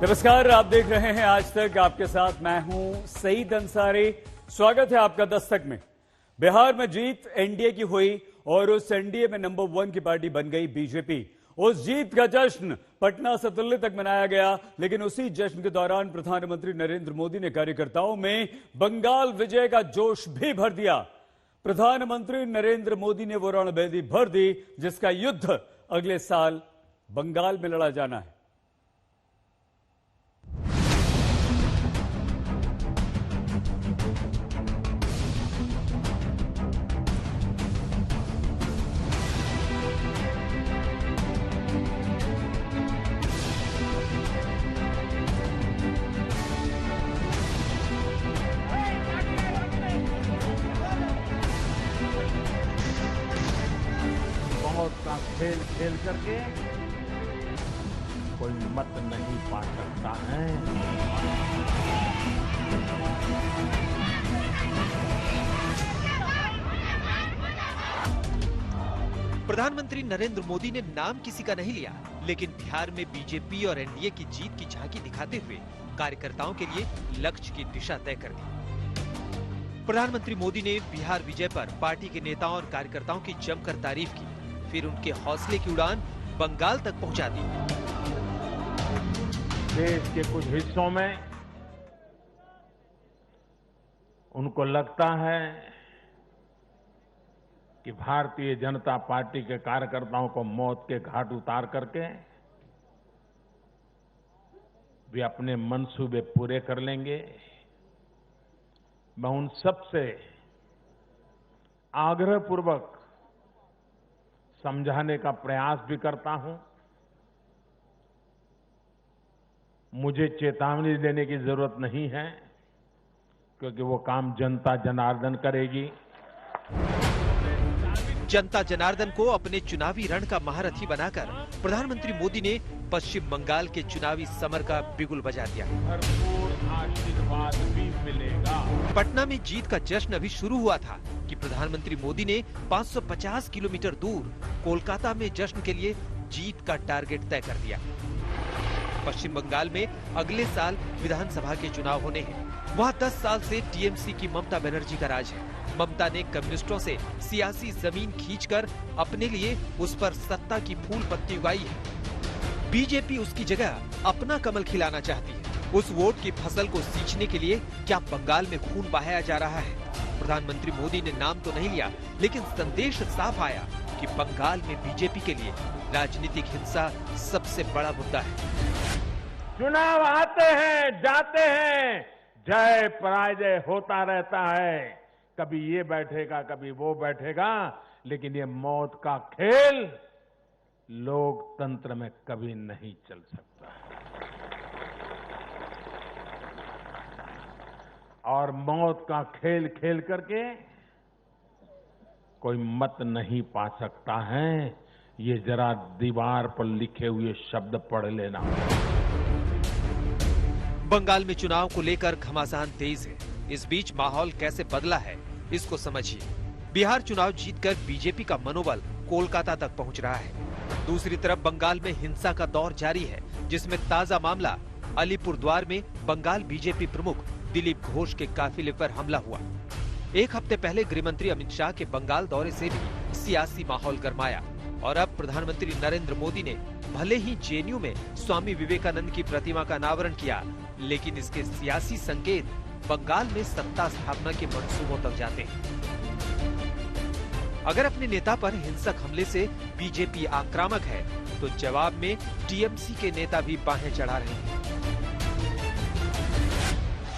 नमस्कार, आप देख रहे हैं आज तक। आपके साथ मैं हूं सईद अंसारी। स्वागत है आपका दस्तक में। बिहार में जीत एनडीए की हुई और उस एनडीए में नंबर 1 की पार्टी बन गई बीजेपी। उस जीत का जश्न पटना से दिल्ली तक मनाया गया, लेकिन उसी जश्न के दौरान प्रधानमंत्री नरेंद्र मोदी ने कार्यकर्ताओं में बंगाल विजय का जोश भी भर दिया। प्रधानमंत्री नरेंद्र मोदी ने वो रणभेदी भर दी जिसका युद्ध अगले साल बंगाल में लड़ा जाना है। मौत का खेल खेल करके कोई मत नहीं पा सकता है। प्रधानमंत्री नरेंद्र मोदी ने नाम किसी का नहीं लिया, लेकिन बिहार में बीजेपी और एनडीए की जीत की झांकी दिखाते हुए कार्यकर्ताओं के लिए लक्ष्य की दिशा तय कर दी। प्रधानमंत्री मोदी ने बिहार विजय पर पार्टी के नेताओं और कार्यकर्ताओं की जमकर तारीफ की, फिर उनके हौसले की उड़ान बंगाल तक पहुंचा दी। देश के कुछ हिस्सों में उनको लगता है कि भारतीय जनता पार्टी के कार्यकर्ताओं को मौत के घाट उतार करके वे अपने मंसूबे पूरे कर लेंगे। मैं उन सबसे आग्रहपूर्वक समझाने का प्रयास भी करता हूं। मुझे चेतावनी देने की जरूरत नहीं है, क्योंकि वो काम जनता जनार्दन करेगी। जनता जनार्दन को अपने चुनावी रण का महारथी बनाकर प्रधानमंत्री मोदी ने पश्चिम बंगाल के चुनावी समर का बिगुल बजा दिया। भरपूर आशीर्वाद भी मिलेगा। पटना में जीत का जश्न अभी शुरू हुआ था कि प्रधानमंत्री मोदी ने 550 किलोमीटर दूर कोलकाता में जश्न के लिए जीत का टारगेट तय कर दिया। पश्चिम बंगाल में अगले साल विधानसभा के चुनाव होने हैं। वहाँ 10 साल से टीएमसी की ममता बनर्जी का राज है। ममता ने कम्युनिस्टों से सियासी जमीन खींचकर अपने लिए उस पर सत्ता की फूल पत्ती उगाई है। बीजेपी उसकी जगह अपना कमल खिलाना चाहती है। उस वोट की फसल को सींचने के लिए क्या बंगाल में खून बहाया जा रहा है? प्रधानमंत्री मोदी ने नाम तो नहीं लिया, लेकिन संदेश साफ आया कि बंगाल में बीजेपी के लिए राजनीतिक हिंसा सबसे बड़ा मुद्दा है। चुनाव आते हैं, जाते हैं, जय पराजय होता रहता है। कभी ये बैठेगा, कभी वो बैठेगा, लेकिन ये मौत का खेल लोकतंत्र में कभी नहीं चल सकता। और मौत का खेल खेल करके कोई मत नहीं पा सकता है। ये जरा दीवार पर लिखे हुए शब्द पढ़ लेना। बंगाल में चुनाव को लेकर घमासान तेज है। इस बीच माहौल कैसे बदला है, इसको समझिए। बिहार चुनाव जीतकर बीजेपी का मनोबल कोलकाता तक पहुंच रहा है। दूसरी तरफ बंगाल में हिंसा का दौर जारी है, जिसमें ताजा मामला अलीपुरद्वार में बंगाल बीजेपी प्रमुख दिलीप घोष के काफिले पर हमला हुआ। एक हफ्ते पहले गृहमंत्री अमित शाह के बंगाल दौरे से भी सियासी माहौल गरमाया और अब प्रधानमंत्री नरेंद्र मोदी ने भले ही जेएनयू में स्वामी विवेकानंद की प्रतिमा का अनावरण किया, लेकिन इसके सियासी संकेत बंगाल में सत्ता स्थापना के मंसूबों तक जाते हैं। अगर अपने नेता पर हिंसक हमले से बीजेपी आक्रामक है, तो जवाब में टीएमसी के नेता भी बाहें चढ़ा रहे हैं।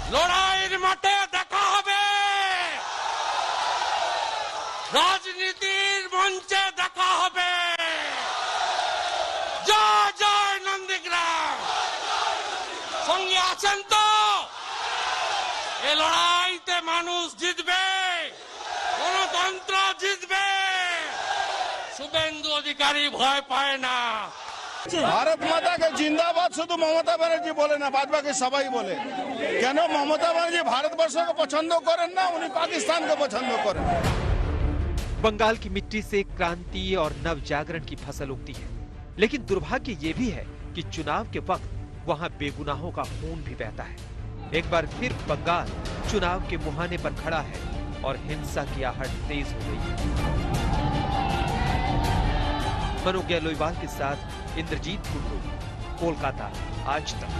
लड़ाई माठे देखा होबे, राजनीतिर मंचे देखा होबे। जय जय नंदीग्राम, संगे आছেন তো? এই লড়াইতে মানুষ জিতবে, গণতন্ত্র জিতবে। শুভেন্দু অধিকারী ভয় পায় না। भारत माता के जिंदाबाद शुद्ध ममता बनर्जी बोले ना, बाद बाकी सबाई बोले। কেন মমতা बनर्जी भारतवर्ष को पसंद करें ना, उन्हीं पाकिस्तान को पसंद करें। बंगाल की मिट्टी से क्रांति और नव जागरण की फसल उगती है, लेकिन दुर्भाग्य ये भी है कि चुनाव के वक्त वहां बेगुनाहों का खून भी बहता है। एक बार फिर बंगाल चुनाव के मुहाने पर खड़ा है और हिंसा की आहट तेज हो गई है। मनोज गहलोत के साथ इंद्रजीत कुंडू, कोलकाता, आज तक।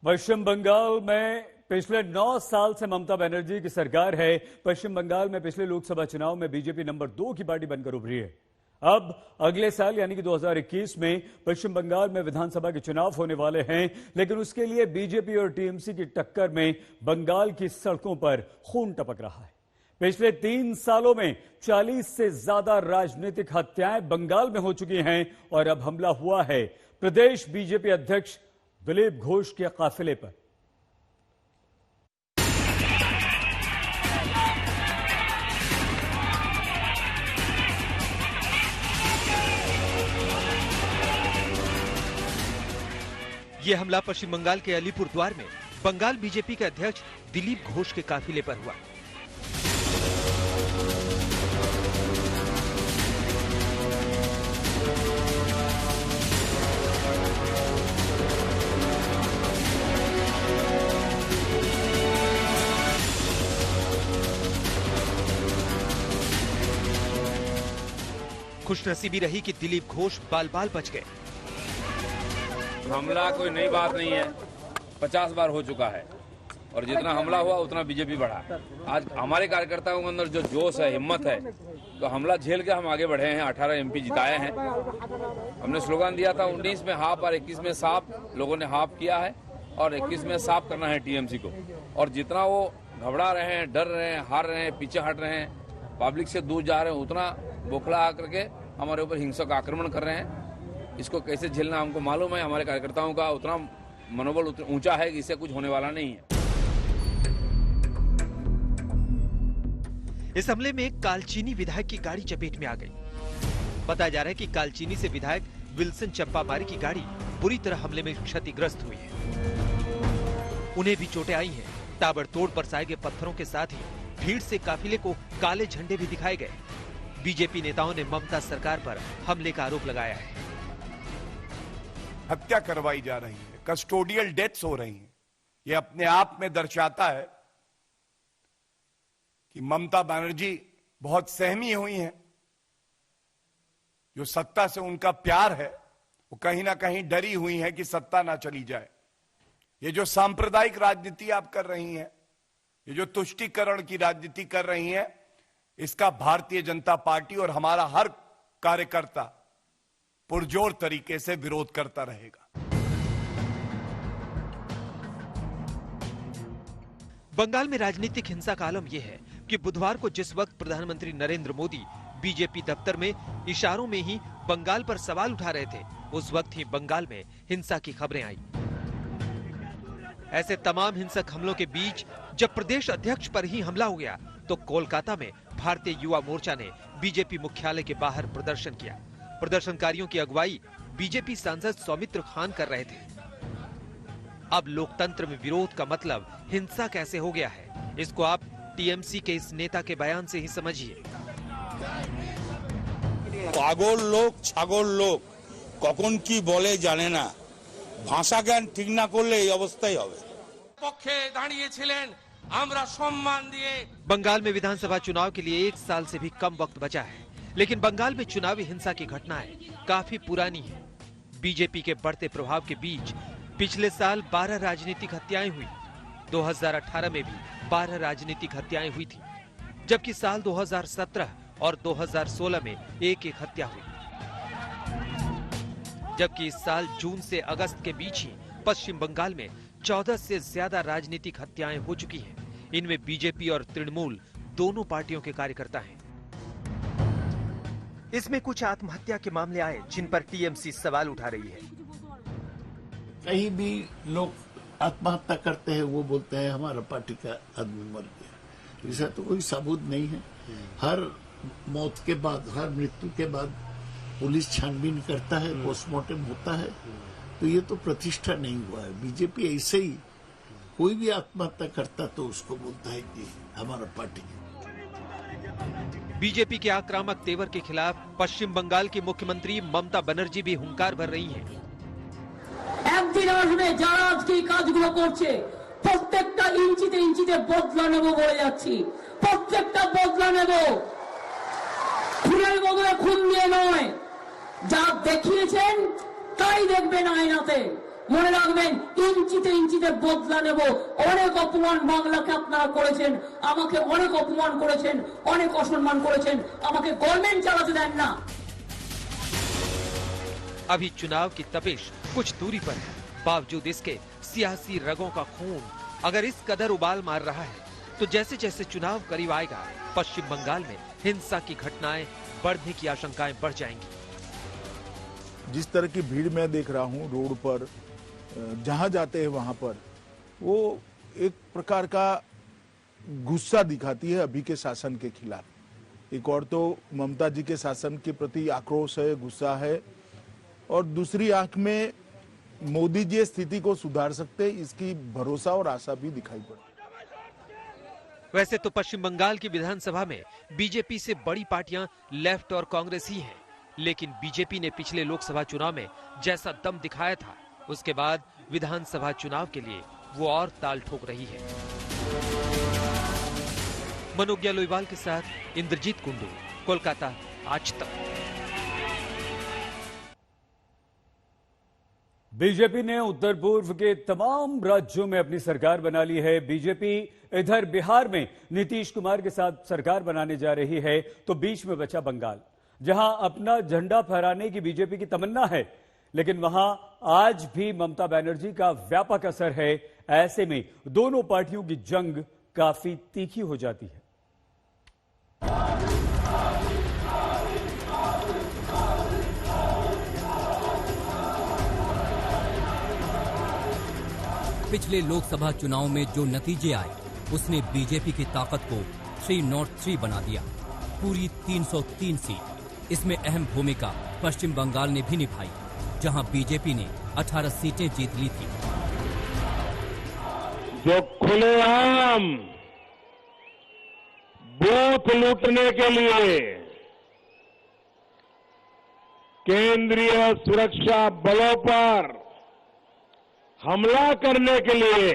पश्चिम बंगाल में पिछले 9 साल से ममता बनर्जी की सरकार है। पश्चिम बंगाल में पिछले लोकसभा चुनाव में बीजेपी नंबर 2 की पार्टी बनकर उभरी है। अब अगले साल यानी कि 2021 में पश्चिम बंगाल में विधानसभा के चुनाव होने वाले हैं, लेकिन उसके लिए बीजेपी और टीएमसी की टक्कर में बंगाल की सड़कों पर खून टपक रहा है। पिछले 3 सालों में 40 से ज्यादा राजनीतिक हत्याएं बंगाल में हो चुकी हैं और अब हमला हुआ है प्रदेश बीजेपी अध्यक्ष दिलीप घोष के काफिले पर। यह हमला पश्चिम बंगाल के अलीपुरद्वार में बंगाल बीजेपी के अध्यक्ष दिलीप घोष के काफिले पर हुआ। खुशनसीबी रही कि दिलीप घोष बाल बाल बच गए। हमला कोई नई बात नहीं है, 50 बार हो चुका है और जितना हमला हुआ उतना बीजेपी बढ़ा। आज हमारे कार्यकर्ताओं के अंदर जो जोश है, हिम्मत है, तो हमला झेल के हम आगे बढ़े हैं। 18 एमपी जिताए हैं। हमने स्लोगन दिया था 19 में हाफ और 21 में साफ। लोगों ने हाफ किया है और 21 में साफ करना है टीएमसी को। और जितना वो घबरा रहे हैं, डर रहे हैं, हार रहे हैं, पीछे हट रहे हैं, पब्लिक से दूर जा रहे हैं, उतना बौखला आकर के हमारे ऊपर हिंसक आक्रमण कर रहे हैं। इसको कैसे झेलना हमको मालूम है। हमारे कार्यकर्ताओं का उतना मनोबल ऊंचा है कि इससे कुछ होने वाला नहीं है। इस हमले में कालचीनी विधायक की गाड़ी चपेट में आ गई। बताया जा रहा है कि कालचीनी से विधायक विल्सन चंपामारी की गाड़ी बुरी तरह हमले में क्षतिग्रस्त हुई है। उन्हें भी चोटें आई हैं। ताबड़तोड़ बरसाए गए पत्थरों के साथ ही भीड़ से काफिले को काले झंडे भी दिखाए गए। बीजेपी नेताओं ने ममता सरकार पर हमले का आरोप लगाया है। हत्या करवाई जा रही है, कस्टोडियल डेथ्स हो रही हैं। ये अपने आप में दर्शाता है कि ममता बनर्जी बहुत सहमी हुई हैं। जो सत्ता से उनका प्यार है वो कहीं ना कहीं डरी हुई है कि सत्ता ना चली जाए। ये जो सांप्रदायिक राजनीति आप कर रही हैं, ये जो तुष्टीकरण की राजनीति कर रही हैं, इसका भारतीय जनता पार्टी और हमारा हर कार्यकर्ता पुरजोर तरीके से विरोध करता रहेगा। बंगाल में राजनीतिक हिंसा का आलम यह है कि बुधवार को जिस वक्त प्रधानमंत्री नरेंद्र मोदी बीजेपी दफ्तर में इशारों में ही बंगाल पर सवाल उठा रहे थे, उस वक्त ही बंगाल में हिंसा की खबरें आई। ऐसे तमाम हिंसक हमलों के बीच जब प्रदेश अध्यक्ष पर ही हमला हो गया तो कोलकाता में भारतीय युवा मोर्चा ने बीजेपी मुख्यालय के बाहर प्रदर्शन किया। प्रदर्शनकारियों की अगुवाई बीजेपी सांसद सौमित्र खान कर रहे थे। अब लोकतंत्र में विरोध का मतलब हिंसा कैसे हो गया है, इसको आप टीएमसी के इस नेता के बयान से ही समझिए। পাগল লোক ছাগল লোক কখন কি বলে জানে না, ভাষা জ্ঞান ঠিক না করলে এই অবস্থাই হবে। পক্ষে দাঁড়িয়েছিলেন, আমরা সম্মান দিয়ে। बंगाल में विधानसभा चुनाव के लिए 1 साल से भी कम वक्त बचा है, लेकिन बंगाल में चुनावी हिंसा की घटनाएं काफी पुरानी है। बीजेपी के बढ़ते प्रभाव के बीच पिछले साल 12 राजनीतिक हत्याएं हुई। 2018 में भी 12 राजनीतिक हत्याएं हुई थी, जबकि साल 2017 और 2016 में एक हत्या हुई। जबकि इस साल जून से अगस्त के बीच ही पश्चिम बंगाल में 14 से ज्यादा राजनीतिक हत्याएं हो चुकी हैं। इनमें बीजेपी और तृणमूल दोनों पार्टियों के कार्यकर्ता हैं। इसमें कुछ आत्महत्या के मामले आए जिन पर टीएमसी सवाल उठा रही है। कहीं भी लोग आत्महत्या करते हैं, वो बोलते हैं हमारा पार्टी का आदमी मर गया। ऐसा तो कोई सबूत नहीं है। हर मौत के बाद, हर मृत्यु के बाद पुलिस छानबीन करता है, पोस्टमार्टम होता है, तो ये तो प्रतिष्ठा नहीं हुआ है। बीजेपी ऐसे ही कोई भी आत्महत्या करता तो उसको बोलता है कि हमारा पार्टी। बीजेपी के आक्रामक तेवर के खिलाफ पश्चिम बंगाल की मुख्यमंत्री ममता बनर्जी भी हुंकार भर रही हैं। একদিন আসবে যারা আজকে এই কাজগুলো করছে প্রত্যেকটা ইঞ্চিতে ইঞ্চিতে বদলা নেব বলে যাচ্ছি, প্রত্যেকটা বদলা নেব, খুনের বদলে খুন দিয়ে নয়। যা দেখিয়েছেন তাই দেখবেন আয়নাতে, মনে রাখবেন ইঞ্চিতে ইঞ্চিতে বদলা নেব। অনেক অপমান বাংলাকে আপনারা করেছেন, আমাকে অনেক অপমান করেছেন, অনেক অসম্মান করেছেন, আমাকে গভর্নমেন্ট চালাতে দেন না। अभी चुनाव की तपिश कुछ दूरी पर है, बावजूद इसके सियासी रगों का खून अगर इस कदर उबाल मार रहा है तो जैसे जैसे चुनाव करीब आएगा पश्चिम बंगाल में हिंसा की घटनाएं बढ़ने की आशंकाएं बढ़ जाएंगी। जिस तरह की भीड़ मैं देख रहा हूं रोड पर, जहां जाते हैं वहां पर, वो एक प्रकार का गुस्सा दिखाती है अभी के शासन के खिलाफ। एक और तो ममता जी के शासन के प्रति आक्रोश है, गुस्सा है, और दूसरी आंख में मोदी जी स्थिति को सुधार सकते, इसकी भरोसा और आशा भी दिखाई पड़ती। वैसे तो पश्चिम बंगाल की विधानसभा में बीजेपी से बड़ी पार्टियां लेफ्ट और कांग्रेस ही हैं, लेकिन बीजेपी ने पिछले लोकसभा चुनाव में जैसा दम दिखाया था उसके बाद विधानसभा चुनाव के लिए वो और ताल ठोक रही है। मनोज्ञा लोईवाल के साथ इंद्रजीत कुंडू, कोलकाता, आज तक। बीजेपी ने उत्तर पूर्व के तमाम राज्यों में अपनी सरकार बना ली है। बीजेपी इधर बिहार में नीतीश कुमार के साथ सरकार बनाने जा रही है, तो बीच में बचा बंगाल, जहां अपना झंडा फहराने की बीजेपी की तमन्ना है, लेकिन वहां आज भी ममता बनर्जी का व्यापक असर है। ऐसे में दोनों पार्टियों की जंग काफी तीखी हो जाती है। पिछले लोकसभा चुनाव में जो नतीजे आए उसने बीजेपी की ताकत को 303 बना दिया। पूरी 303 सीट। इसमें अहम भूमिका पश्चिम बंगाल ने भी निभाई, जहां बीजेपी ने 18 सीटें जीत ली थी। जो खुलेआम बूथ लूटने के लिए केंद्रीय सुरक्षा बलों पर हमला करने के लिए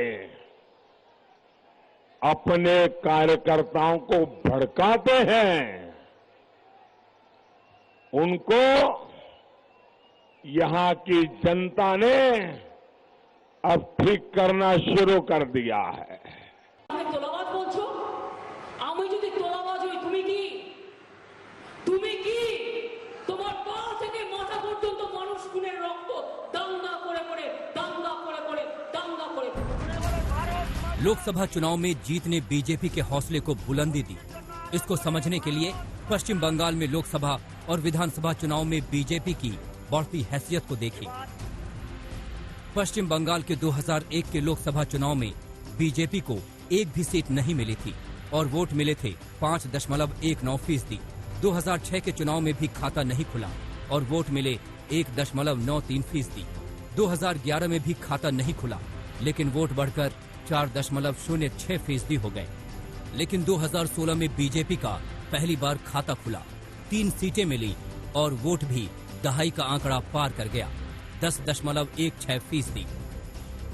अपने कार्यकर्ताओं को भड़काते हैं, उनको यहां की जनता ने अब ठीक करना शुरू कर दिया है। लोकसभा चुनाव में जीत ने बीजेपी के हौसले को बुलंदी दी। इसको समझने के लिए पश्चिम बंगाल में लोकसभा और विधानसभा चुनाव में बीजेपी की बढ़ती हैसियत को देखिए। पश्चिम बंगाल के 2001 के लोकसभा चुनाव में बीजेपी को एक भी सीट नहीं मिली थी और वोट मिले थे 5.19%। 2006 के चुनाव में भी खाता नहीं खुला और वोट मिले 1.93%। 2011 में भी खाता नहीं खुला, लेकिन वोट बढ़कर 4.06% हो गए। लेकिन 2016 में बीजेपी का पहली बार खाता खुला, 3 सीटें मिली और वोट भी दहाई का आंकड़ा पार कर गया, 10.16%।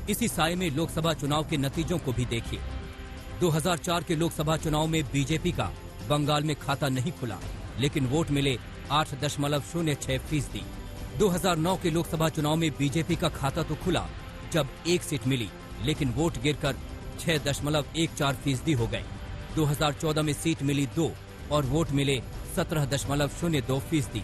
इसी साए में लोकसभा चुनाव के नतीजों को भी देखिए। 2004 के लोकसभा चुनाव में बीजेपी का बंगाल में खाता नहीं खुला, लेकिन वोट मिले 8.06%। 2009 के लोकसभा चुनाव में बीजेपी का खाता तो खुला जब 1 सीट मिली, लेकिन वोट गिरकर 6.14% हो गए। 2014 में सीट मिली 2 और वोट मिले 17.02%,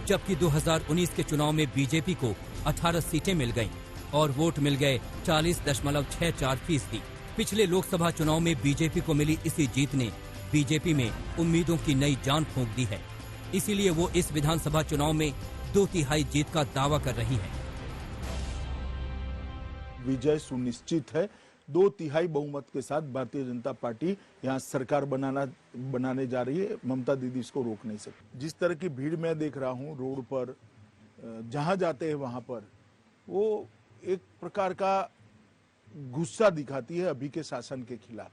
जबकि 2019 के चुनाव में बीजेपी को 18 सीटें मिल गईं और वोट मिल गए 40.64%। पिछले लोकसभा चुनाव में बीजेपी को मिली इसी जीत ने बीजेपी में उम्मीदों की नई जान फूंक दी है। इसीलिए वो इस विधानसभा चुनाव में 2/3 जीत का दावा कर रही है। विजय सुनिश्चित है। 2/3 बहुमत के साथ भारतीय जनता पार्टी यहाँ सरकार बनाने जा रही है। ममता दीदी इसको रोक नहीं सकती। जिस तरह की भीड़ मैं देख रहा हूँ रोड पर, जहां जाते हैं वहां पर, वो एक प्रकार का गुस्सा दिखाती है अभी के शासन के खिलाफ।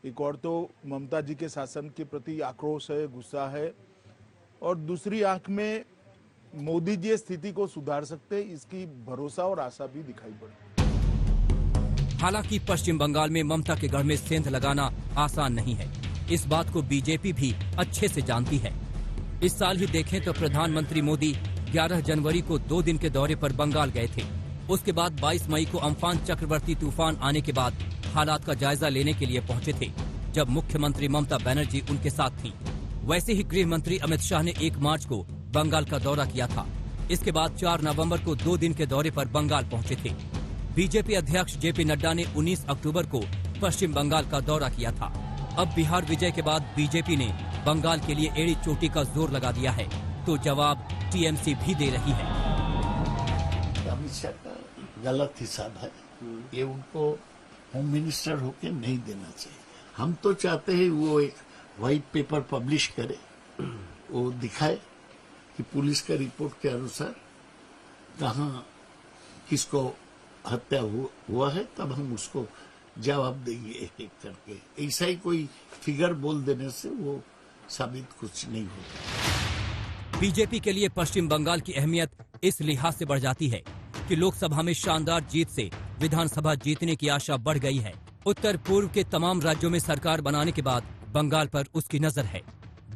एक और तो ममता जी के शासन के प्रति आक्रोश है, गुस्सा है, और दूसरी आंख में मोदी जी स्थिति को सुधार सकते, इसकी भरोसा और आशा भी दिखाई पड़ती। हालांकि पश्चिम बंगाल में ममता के गढ़ में सेंध लगाना आसान नहीं है। इस बात को बीजेपी भी अच्छे से जानती है। इस साल ही देखें तो प्रधानमंत्री मोदी 11 जनवरी को 2 दिन के दौरे पर बंगाल गए थे। उसके बाद 22 मई को अम्फान चक्रवर्ती तूफान आने के बाद हालात का जायजा लेने के लिए पहुंचे थे, जब मुख्यमंत्री ममता बनर्जी उनके साथ थी। वैसे ही गृह मंत्री अमित शाह ने 1 मार्च को बंगाल का दौरा किया था। इसके बाद 4 नवंबर को 2 दिन के दौरे पर बंगाल पहुंचे थे। बीजेपी अध्यक्ष जेपी नड्डा ने 19 अक्टूबर को पश्चिम बंगाल का दौरा किया था। अब बिहार विजय के बाद बीजेपी ने बंगाल के लिए एड़ी चोटी का जोर लगा दिया है, तो जवाब टीएमसी भी दे रही है। अमित शाह का गलत हिसाब है, ये उनको होम मिनिस्टर होके नहीं देना चाहिए। हम तो चाहते हैं वो एक व्हाइट पेपर पब्लिश करे, वो दिखाए कि पुलिस का रिपोर्ट के अनुसार कहाँ किसको हत्या हुआ है, तब हम उसको जवाब देंगे एक एक करके। ऐसा ही कोई फिगर बोल देने से वो साबित कुछ नहीं होता। बीजेपी के लिए पश्चिम बंगाल की अहमियत इस लिहाज से बढ़ जाती है कि लोकसभा में शानदार जीत से विधानसभा जीतने की आशा बढ़ गई है। उत्तर पूर्व के तमाम राज्यों में सरकार बनाने के बाद बंगाल पर उसकी नजर है।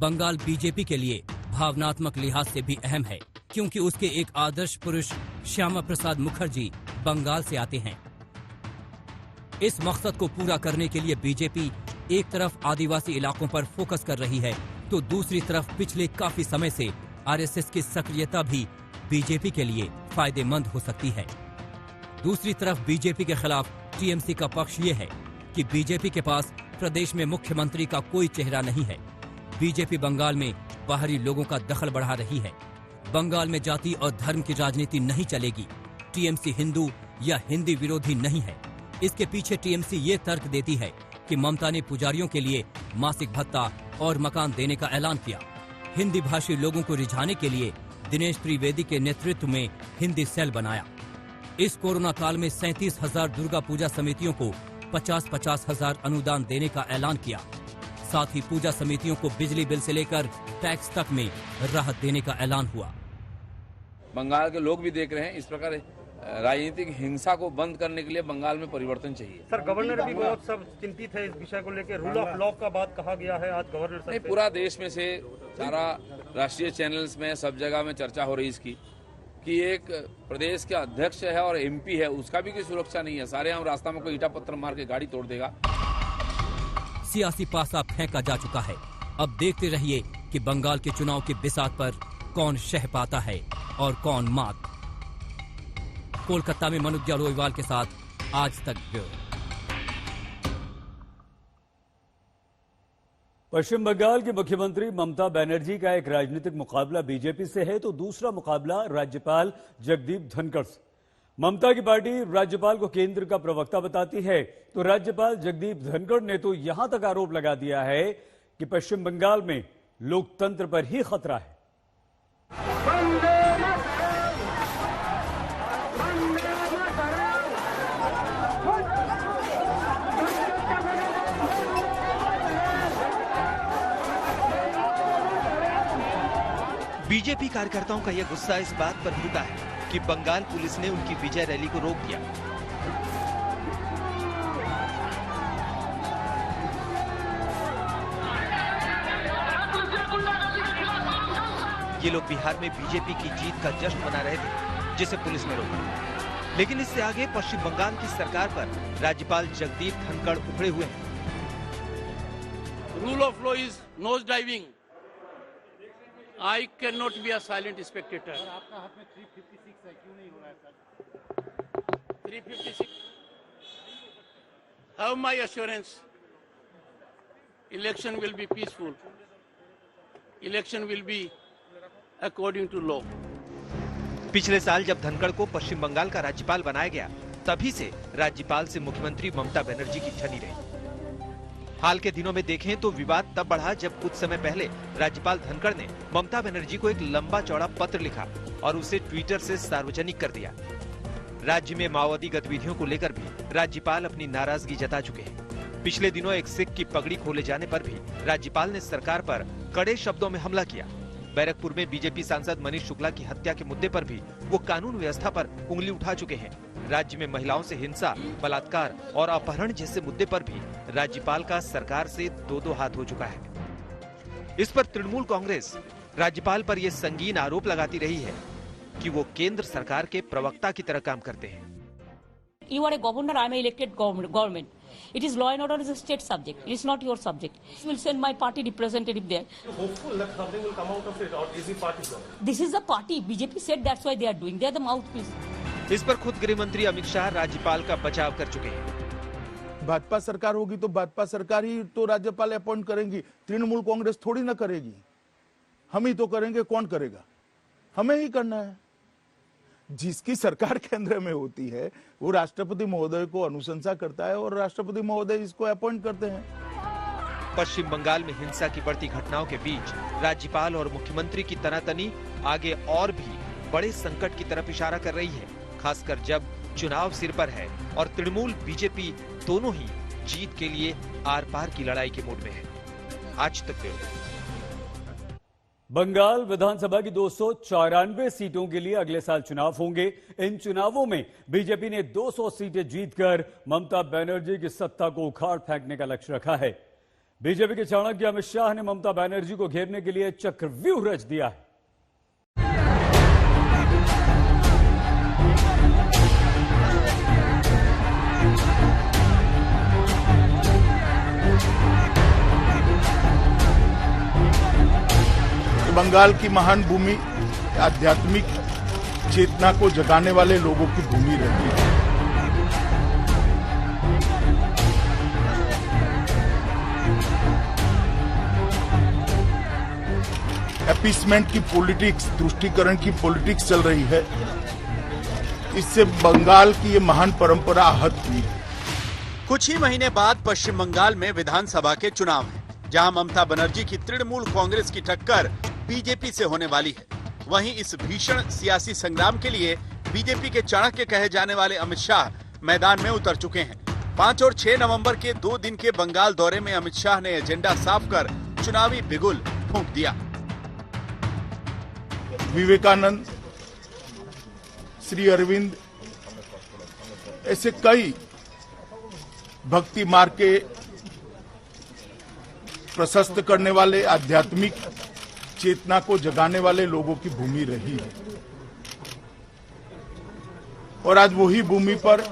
बंगाल बीजेपी के लिए भावनात्मक लिहाज से भी अहम है, क्योंकि उसके एक आदर्श पुरुष श्यामा प्रसाद मुखर्जी बंगाल से आते हैं। इस मकसद को पूरा करने के लिए बीजेपी एक तरफ आदिवासी इलाकों पर फोकस कर रही है, तो दूसरी तरफ पिछले काफी समय से आरएसएस की सक्रियता भी बीजेपी के लिए फायदेमंद हो सकती है। दूसरी तरफ बीजेपी के खिलाफ टीएमसी का पक्ष ये है कि बीजेपी के पास प्रदेश में मुख्यमंत्री का कोई चेहरा नहीं है। बीजेपी बंगाल में बाहरी लोगों का दखल बढ़ा रही है। बंगाल में जाति और धर्म की राजनीति नहीं चलेगी। टीएमसी हिंदू या हिंदी विरोधी नहीं है। इसके पीछे टीएमसी ये तर्क देती है कि ममता ने पुजारियों के लिए मासिक भत्ता और मकान देने का ऐलान किया। हिंदी भाषी लोगों को रिझाने के लिए दिनेश त्रिवेदी के नेतृत्व में हिंदी सेल बनाया। इस कोरोना काल में 37,000 दुर्गा पूजा समितियों को 50-50 हजार अनुदान देने का ऐलान किया। साथ ही पूजा समितियों को बिजली बिल से लेकर टैक्स तक में राहत देने का ऐलान हुआ। बंगाल के लोग भी देख रहे हैं, इस प्रकार राजनीतिक हिंसा को बंद करने के लिए बंगाल में परिवर्तन चाहिए। सर, गवर्नर भी बहुत सब चिंतित है इस विषय को लेकर। रूल ऑफ लॉ का बात कहा गया है आज गवर्नर नहीं, पूरा देश में से सारा राष्ट्रीय चैनल्स में सब जगह में चर्चा हो रही इसकी कि एक प्रदेश के अध्यक्ष है और एमपी है, उसका भी कोई सुरक्षा नहीं है। सारे हम रास्ता में कोई ईटा पत्थर मार के गाड़ी तोड़ देगा। सियासी पासा फेंका जा चुका है। अब देखते रहिए कि बंगाल के चुनाव की बिसात पर कौन शह पाता है और कौन मात। कोलकाता में मनुज जालोईवाल के साथ आज तक ब्यूरो। पश्चिम बंगाल की मुख्यमंत्री ममता बनर्जी का एक राजनीतिक मुकाबला बीजेपी से है, तो दूसरा मुकाबला राज्यपाल जगदीप धनखड़ से। ममता की पार्टी राज्यपाल को केंद्र का प्रवक्ता बताती है, तो राज्यपाल जगदीप धनखड़ ने तो यहां तक आरोप लगा दिया है कि पश्चिम बंगाल में लोकतंत्र पर ही खतरा है। बीजेपी कार्यकर्ताओं का यह गुस्सा इस बात पर फूटा है कि बंगाल पुलिस ने उनकी विजय रैली को रोक दिया। ये लोग बिहार में बीजेपी की जीत का जश्न मना रहे थे, जिसे पुलिस ने रोका। लेकिन इससे आगे पश्चिम बंगाल की सरकार पर राज्यपाल जगदीप धनखड़ उखड़े हुए हैं। Rule of law is nose diving. I cannot be a silent spectator. आपका हाथ में 356 है, क्यों नहीं हो रहा है sir? 356. Have my assurance. Election will be peaceful. Election will be according to law. पिछले साल जब धनखड़ को पश्चिम बंगाल का राज्यपाल बनाया गया, तभी से राज्यपाल से मुख्यमंत्री ममता बनर्जी की ठनी रही। हाल के दिनों में देखें तो विवाद तब बढ़ा जब कुछ समय पहले राज्यपाल धनखड़ ने ममता बनर्जी को एक लंबा चौड़ा पत्र लिखा और उसे ट्विटर से सार्वजनिक कर दिया। राज्य में माओवादी गतिविधियों को लेकर भी राज्यपाल अपनी नाराजगी जता चुके हैं। पिछले दिनों एक सिख की पगड़ी खोले जाने पर भी राज्यपाल ने सरकार पर कड़े शब्दों में हमला किया। बैरकपुर में बीजेपी सांसद मनीष शुक्ला की हत्या के मुद्दे पर भी वो कानून व्यवस्था पर उंगली उठा चुके हैं। राज्य में महिलाओं से हिंसा, बलात्कार और अपहरण जैसे मुद्दे पर भी राज्यपाल का सरकार से दो हाथ हो चुका है। इस पर तृणमूल कांग्रेस राज्यपाल पर यह संगीन आरोप लगाती रही है कि वो केंद्र सरकार के प्रवक्ता की तरह काम करते हैं। You are a governor, I am an elected government. It is law and order is a state subject. It is not your subject. I will send my party representative there. Hopeful that something will come out of it, or is it party government? This is the party. BJP said that's why they are doing. They are the mouthpiece. इस पर खुद गृह मंत्री अमित शाह राज्यपाल का बचाव कर चुके हैं। भाजपा सरकार होगी तो भाजपा सरकार ही तो राज्यपाल अपॉइंट करेंगी, तृणमूल कांग्रेस थोड़ी ना करेगी। हम ही तो करेंगे, कौन करेगा? हमें ही करना है। जिसकी सरकार केंद्र में होती है वो राष्ट्रपति महोदय को अनुशंसा करता है और राष्ट्रपति महोदय इसको अपॉइंट करते हैं। पश्चिम बंगाल में हिंसा की बढ़ती घटनाओं के बीच राज्यपाल और मुख्यमंत्री की तनातनी आगे और भी बड़े संकट की तरफ इशारा कर रही है, खासकर जब चुनाव सिर पर है और तृणमूल बीजेपी दोनों ही जीत के लिए आर पार की लड़ाई के मूड में है। आज तक बंगाल विधानसभा की 294 सीटों के लिए अगले साल चुनाव होंगे। इन चुनावों में बीजेपी ने 200 सीटें जीतकर ममता बनर्जी की सत्ता को उखाड़ फेंकने का लक्ष्य रखा है। बीजेपी के चाणक्य अमित शाह ने ममता बनर्जी को घेरने के लिए चक्रव्यूह रच दिया है। बंगाल की महान भूमि आध्यात्मिक चेतना को जगाने वाले लोगों की भूमि रही है। अपीसमेंट की पॉलिटिक्स, तुष्टीकरण की पॉलिटिक्स चल रही है। इससे बंगाल की ये महान परंपरा आहत हुई है। कुछ ही महीने बाद पश्चिम बंगाल में विधानसभा के चुनाव हैं, जहां ममता बनर्जी की तृणमूल कांग्रेस की टक्कर बीजेपी से होने वाली है। वहीं इस भीषण सियासी संग्राम के लिए बीजेपी के चाणक्य कहे जाने वाले अमित शाह मैदान में उतर चुके हैं। 5 और 6 नवंबर के 2 दिन के बंगाल दौरे में अमित शाह ने एजेंडा साफ कर चुनावी बिगुल फूंक दिया। विवेकानंद, श्री अरविंद, ऐसे कई भक्ति मार्ग के प्रशस्त करने वाले, आध्यात्मिक चेतना को जगाने वाले लोगों की भूमि रही है। और आज वही भूमि पर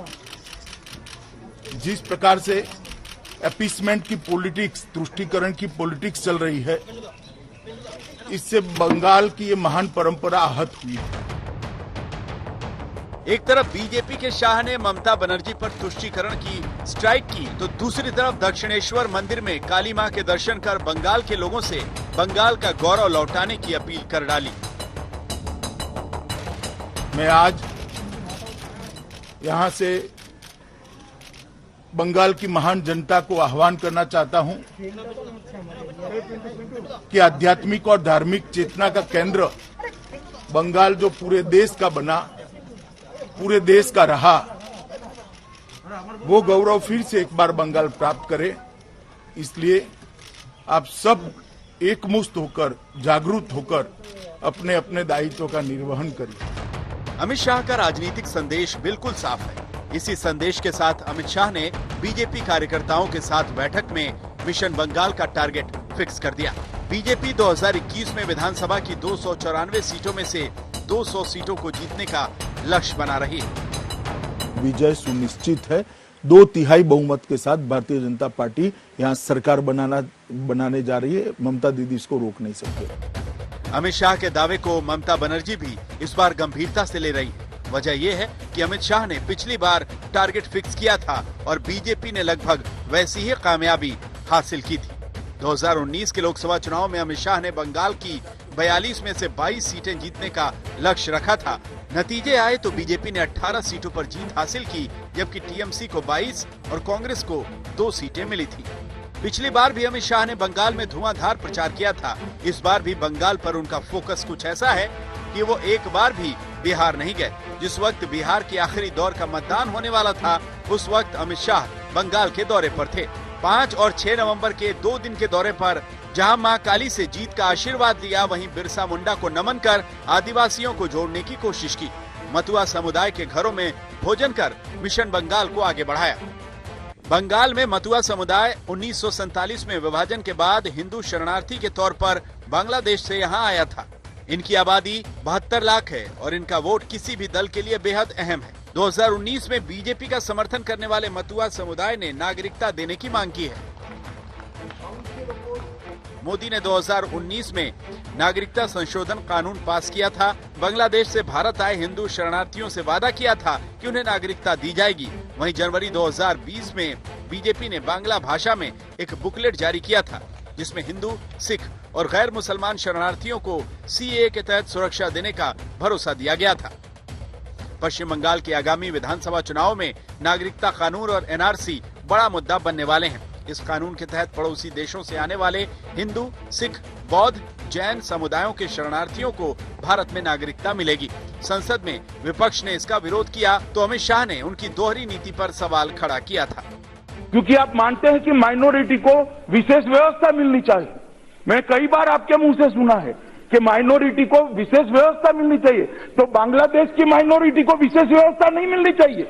जिस प्रकार से अपीसमेंट की पॉलिटिक्स, तुष्टीकरण की पॉलिटिक्स चल रही है, इससे बंगाल की ये महान परंपरा आहत हुई है। एक तरफ बीजेपी के शाह ने ममता बनर्जी पर तुष्टीकरण की स्ट्राइक की, तो दूसरी तरफ दक्षिणेश्वर मंदिर में काली मां के दर्शन कर बंगाल के लोगों से बंगाल का गौरव लौटाने की अपील कर डाली। मैं आज यहां से बंगाल की महान जनता को आह्वान करना चाहता हूं कि आध्यात्मिक और धार्मिक चेतना का केंद्र बंगाल जो पूरे देश का बना, पूरे देश का रहा, वो गौरव फिर से एक बार बंगाल प्राप्त करे। इसलिए आप सब एकमुश्त होकर, जागरूक होकर अपने अपने दायित्व का निर्वहन करिए। अमित शाह का राजनीतिक संदेश बिल्कुल साफ है। इसी संदेश के साथ अमित शाह ने बीजेपी कार्यकर्ताओं के साथ बैठक में मिशन बंगाल का टारगेट फिक्स कर दिया। बीजेपी 2021 में विधानसभा की 294 सीटों में से 200 सीटों को जीतने का लक्ष्य बना रही है। विजय सुनिश्चित है। 2/3 बहुमत के साथ भारतीय जनता पार्टी यहाँ सरकार बनाने जा रही है। ममता दीदी इसको रोक नहीं सकते। अमित शाह के दावे को ममता बनर्जी भी इस बार गंभीरता से ले रही है। वजह यह है कि अमित शाह ने पिछली बार टारगेट फिक्स किया था और बीजेपी ने लगभग वैसी ही कामयाबी हासिल की थी। 2019 के लोकसभा चुनाव में अमित शाह ने बंगाल की 42 में से 22 सीटें जीतने का लक्ष्य रखा था। नतीजे आए तो बीजेपी ने 18 सीटों पर जीत हासिल की, जबकि टीएमसी को 22 और कांग्रेस को 2 सीटें मिली थी। पिछली बार भी अमित शाह ने बंगाल में धुआंधार प्रचार किया था। इस बार भी बंगाल पर उनका फोकस कुछ ऐसा है कि वो एक बार भी बिहार नहीं गए। जिस वक्त बिहार के आखिरी दौर का मतदान होने वाला था, उस वक्त अमित शाह बंगाल के दौरे पर थे। 5 और 6 नवंबर के 2 दिन के दौरे पर जहां मां काली से जीत का आशीर्वाद लिया, वहीं बिरसा मुंडा को नमन कर आदिवासियों को जोड़ने की कोशिश की। मतुआ समुदाय के घरों में भोजन कर मिशन बंगाल को आगे बढ़ाया। बंगाल में मतुआ समुदाय 1947 में विभाजन के बाद हिंदू शरणार्थी के तौर पर बांग्लादेश से यहाँ आया था। इनकी आबादी 72 लाख है और इनका वोट किसी भी दल के लिए बेहद अहम है। 2019 में बीजेपी का समर्थन करने वाले मतुआ समुदाय ने नागरिकता देने की मांग की है। मोदी ने 2019 में नागरिकता संशोधन कानून पास किया था। बांग्लादेश से भारत आए हिंदू शरणार्थियों से वादा किया था कि उन्हें नागरिकता दी जाएगी। वहीं जनवरी 2020 में बीजेपी ने बांग्ला भाषा में एक बुकलेट जारी किया था, जिसमें हिंदू, सिख और गैर मुसलमान शरणार्थियों को सीएए के तहत सुरक्षा देने का भरोसा दिया गया था। पश्चिम बंगाल के आगामी विधानसभा चुनाव में नागरिकता कानून और एनआरसी बड़ा मुद्दा बनने वाले हैं। इस कानून के तहत पड़ोसी देशों से आने वाले हिंदू, सिख, बौद्ध, जैन समुदायों के शरणार्थियों को भारत में नागरिकता मिलेगी। संसद में विपक्ष ने इसका विरोध किया तो अमित शाह ने उनकी दोहरी नीति पर सवाल खड़ा किया था। क्योंकि आप मानते हैं कि माइनॉरिटी को विशेष व्यवस्था मिलनी चाहिए। मैं कई बार आपके मुंह से सुना है कि माइनॉरिटी को विशेष व्यवस्था मिलनी चाहिए, तो बांग्लादेश की माइनॉरिटी को विशेष व्यवस्था नहीं मिलनी चाहिए,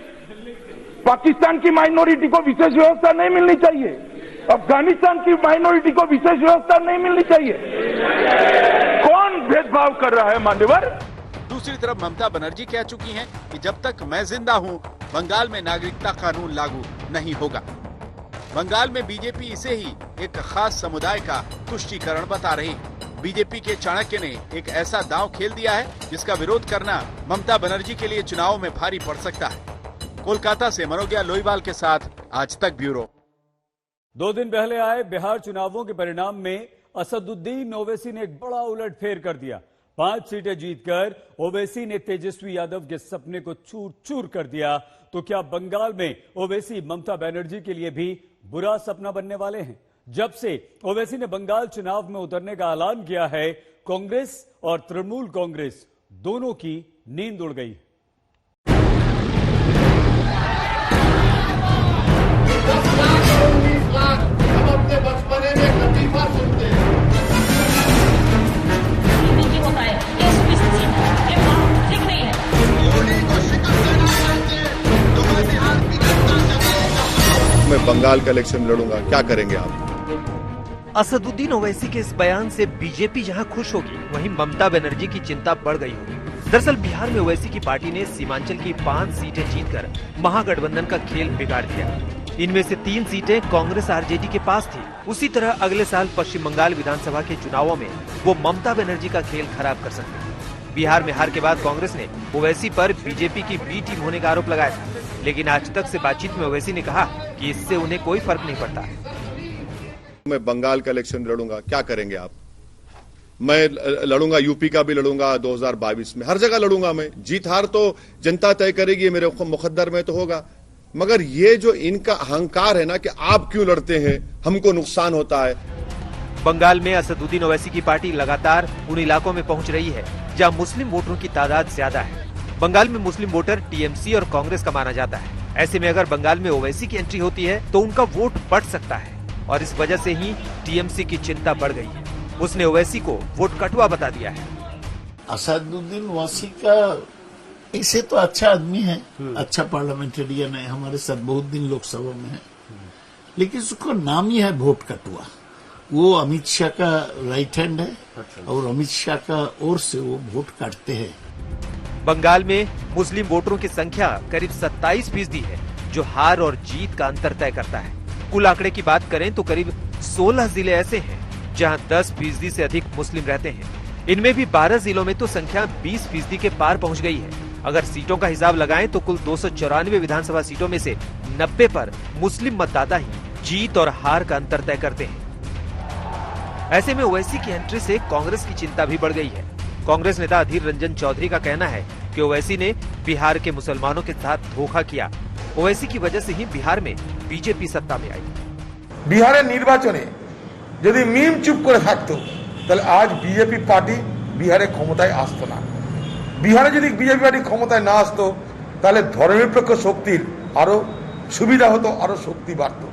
पाकिस्तान की माइनॉरिटी को विशेष व्यवस्था नहीं मिलनी चाहिए, अफगानिस्तान की माइनॉरिटी को विशेष व्यवस्था नहीं मिलनी चाहिए। कौन भेदभाव कर रहा है मान्यवर? दूसरी तरफ ममता बनर्जी कह चुकी हैं कि जब तक मैं जिंदा हूं, बंगाल में नागरिकता कानून लागू नहीं होगा। बंगाल में बीजेपी इसे ही एक खास समुदाय का तुष्टीकरण बता रही है। बीजेपी के चाणक्य ने एक ऐसा दांव खेल दिया है जिसका विरोध करना ममता बनर्जी के लिए चुनाव में भारी पड़ सकता है। कोलकाता से मनोज्ञा लोईवाल के साथ आज तक ब्यूरो। 2 दिन पहले आए बिहार चुनावों के परिणाम में असदुद्दीन ओवैसी ने एक बड़ा उलटफेर कर दिया। 5 सीटें जीतकर ओवैसी ने तेजस्वी यादव के सपने को चूर चूर कर दिया। तो क्या बंगाल में ओवैसी ममता बनर्जी के लिए भी बुरा सपना बनने वाले हैं? जब से ओवैसी ने बंगाल चुनाव में उतरने का ऐलान किया है, कांग्रेस और तृणमूल कांग्रेस दोनों की नींद उड़ गई। मैं बंगाल का इलेक्शन लड़ूंगा, क्या करेंगे आप? असदुद्दीन ओवैसी के इस बयान से बीजेपी जहां खुश होगी, वहीं ममता बनर्जी की चिंता बढ़ गई होगी। दरअसल बिहार में ओवैसी की पार्टी ने सीमांचल की 5 सीटें जीतकर महागठबंधन का खेल बिगाड़ दिया। इनमें से 3 सीटें कांग्रेस आरजेडी के पास थी। उसी तरह अगले साल पश्चिम बंगाल विधानसभा के चुनावों में वो ममता बनर्जी का खेल खराब कर सकते हैं। बिहार में हार के बाद कांग्रेस ने ओवैसी पर बीजेपी की बी टीम होने का आरोप लगाया था, लेकिन आज तक से बातचीत में ओवैसी ने कहा कि इससे उन्हें कोई फर्क नहीं पड़ता। मैं बंगाल का इलेक्शन लड़ूंगा, क्या करेंगे आप? मैं लड़ूंगा, यूपी का भी लड़ूंगा 2022 में, हर जगह लड़ूंगा मैं। जीत हार तो जनता तय करेगी, मेरे मुकद्दर में तो होगा। मगर ये जो इनका अहंकार है ना कि आप क्यों लड़ते हैं, हमको नुकसान होता है। बंगाल में असदुद्दीन ओवैसी की पार्टी लगातार उन इलाकों में पहुंच रही है जहां मुस्लिम वोटरों की तादाद ज्यादा है। बंगाल में मुस्लिम वोटर टीएमसी और कांग्रेस का माना जाता है। ऐसे में अगर बंगाल में ओवैसी की एंट्री होती है तो उनका वोट बढ़ सकता है और इस वजह से ही टीएमसी की चिंता बढ़ गई है। उसने ओवैसी को वोट कटुआ बता दिया है। असदुद्दीन ओवैसी का इसे तो अच्छा आदमी है, अच्छा पार्लियामेंटेरियन है, हमारे साथ बहुत दिन लोकसभा में है, लेकिन उसका नाम ही है वोट कटुआ। वो अमित शाह का राइट हैंड है और अमित शाह का ओर से वो वोट काटते हैं। बंगाल में मुस्लिम वोटरों की संख्या करीब 27% है, जो हार और जीत का अंतर तय करता है। कुल आंकड़े की बात करें तो करीब 16 जिले ऐसे हैं जहां 10% से अधिक मुस्लिम रहते हैं। इनमें भी 12 जिलों में तो संख्या 20% के पार पहुंच गई है। अगर सीटों का हिसाब लगाएं तो कुल 294 विधानसभा सीटों में से 90 पर मुस्लिम मतदाता ही जीत और हार का अंतर तय करते हैं। ऐसे में ओवैसी की एंट्री से कांग्रेस की चिंता भी बढ़ गई है। कांग्रेस नेता अधीर रंजन चौधरी का कहना है कि ओवैसी ने बिहार के मुसलमानों के साथ धोखा किया। ओवैसी की वजह से ही बिहार में बीजेपी सत्ता में आई। बिहार निर्वाचने यदि मीम चुप करे থাকতো তাহলে আজ বিজেপি পার্টি বিহারে ক্ষমতায় আসতো না। বিহারে যদি বিজেপি পার্টি ক্ষমতায় না আসতো তাহলে ধর্মনিরপেক্ষ শক্তির আরো সুবিধা হতো, আরো শক্তি বাড়তো।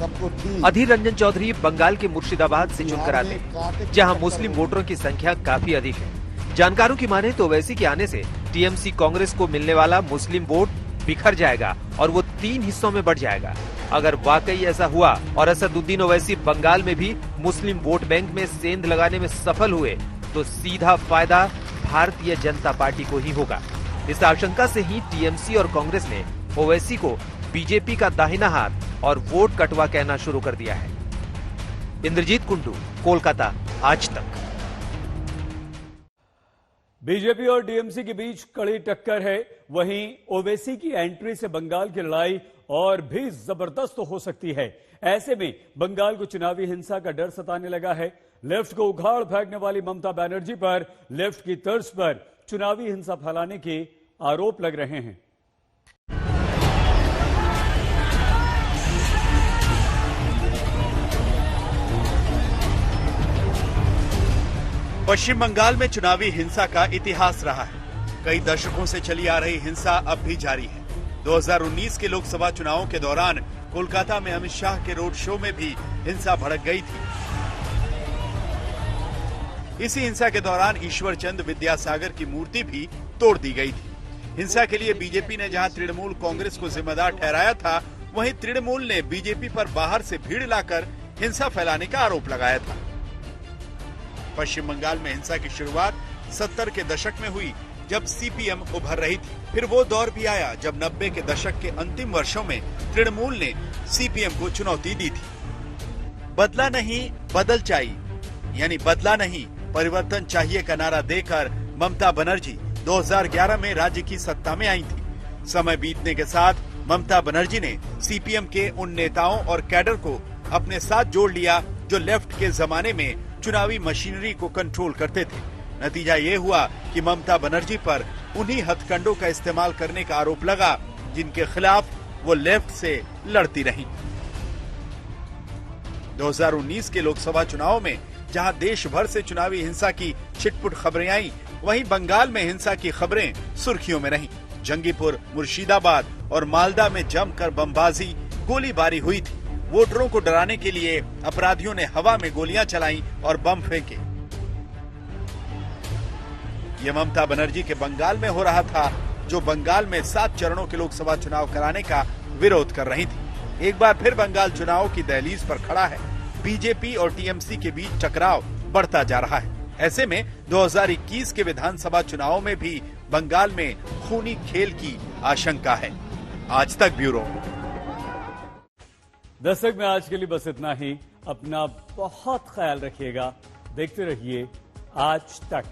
अधीर रंजन चौधरी बंगाल के मुर्शिदाबाद से चुनकर आते हैं, जहां मुस्लिम वोटरों की संख्या काफी अधिक है। जानकारों की माने तो ओवैसी के आने से टीएमसी कांग्रेस को मिलने वाला मुस्लिम वोट बिखर जाएगा और वो 3 हिस्सों में बढ़ जाएगा। अगर वाकई ऐसा हुआ और असदुद्दीन ओवैसी बंगाल में भी मुस्लिम वोट बैंक में सेंध लगाने में सफल हुए तो सीधा फायदा भारतीय जनता पार्टी को ही होगा। इस आशंका से ही टीएमसी और कांग्रेस ने ओवैसी को बीजेपी का दाहिना हाथ और वोट कटवा कहना शुरू कर दिया है। इंद्रजीत कुंडू, कोलकाता, आज तक। बीजेपी और टीएमसी के बीच कड़ी टक्कर है। वहीं ओवैसी की एंट्री से बंगाल की लड़ाई और भी जबरदस्त हो सकती है। ऐसे में बंगाल को चुनावी हिंसा का डर सताने लगा है। लेफ्ट को उखाड़ फेंकने वाली ममता बनर्जी पर लेफ्ट की तर्ज पर चुनावी हिंसा फैलाने के आरोप लग रहे हैं। पश्चिम बंगाल में चुनावी हिंसा का इतिहास रहा है। कई दशकों से चली आ रही हिंसा अब भी जारी है। 2019 के लोकसभा चुनावों के दौरान कोलकाता में अमित शाह के रोड शो में भी हिंसा भड़क गई थी। इसी हिंसा के दौरान ईश्वर चंद विद्यासागर की मूर्ति भी तोड़ दी गई थी। हिंसा के लिए बीजेपी ने जहां तृणमूल कांग्रेस को जिम्मेदार ठहराया था, वहीं तृणमूल ने बीजेपी पर बाहर से भीड़ लाकर हिंसा फैलाने का आरोप लगाया था। पश्चिम बंगाल में हिंसा की शुरुआत 70 के दशक में हुई, जब सीपीएम उभर रही थी। फिर वो दौर भी आया जब 90 के दशक के अंतिम वर्षों में तृणमूल ने सीपीएम को चुनौती दी थी। बदला नहीं बदल चाहिए, यानी बदला नहीं परिवर्तन चाहिए का नारा देकर ममता बनर्जी 2011 में राज्य की सत्ता में आई थी। समय बीतने के साथ ममता बनर्जी ने सीपीएम के उन नेताओं और कैडर को अपने साथ जोड़ लिया जो लेफ्ट के जमाने में चुनावी मशीनरी को कंट्रोल करते थे। नतीजा ये हुआ कि ममता बनर्जी पर उन्हीं हथकंडों का इस्तेमाल करने का आरोप लगा जिनके खिलाफ वो लेफ्ट से लड़ती रहीं। 2019 के लोकसभा चुनाव में जहां देश भर से चुनावी हिंसा की छिटपुट खबरें आईं, वहीं बंगाल में हिंसा की खबरें सुर्खियों में रहीं। जंगीपुर, मुर्शिदाबाद और मालदा में जमकर बमबाजी, गोलीबारी हुई थी। वोटरों को डराने के लिए अपराधियों ने हवा में गोलियां चलाई और बम फेंके। ये ममता बनर्जी के बंगाल में हो रहा था, जो बंगाल में 7 चरणों के लोकसभा चुनाव कराने का विरोध कर रही थी। एक बार फिर बंगाल चुनाव की दहलीज पर खड़ा है। बीजेपी और टीएमसी के बीच टकराव बढ़ता जा रहा है। ऐसे में 2021 के विधानसभा चुनाव में भी बंगाल में खूनी खेल की आशंका है। आज तक ब्यूरो। दस्तक में आज के लिए बस इतना ही। अपना बहुत ख्याल रखिएगा। देखते रहिए आज तक।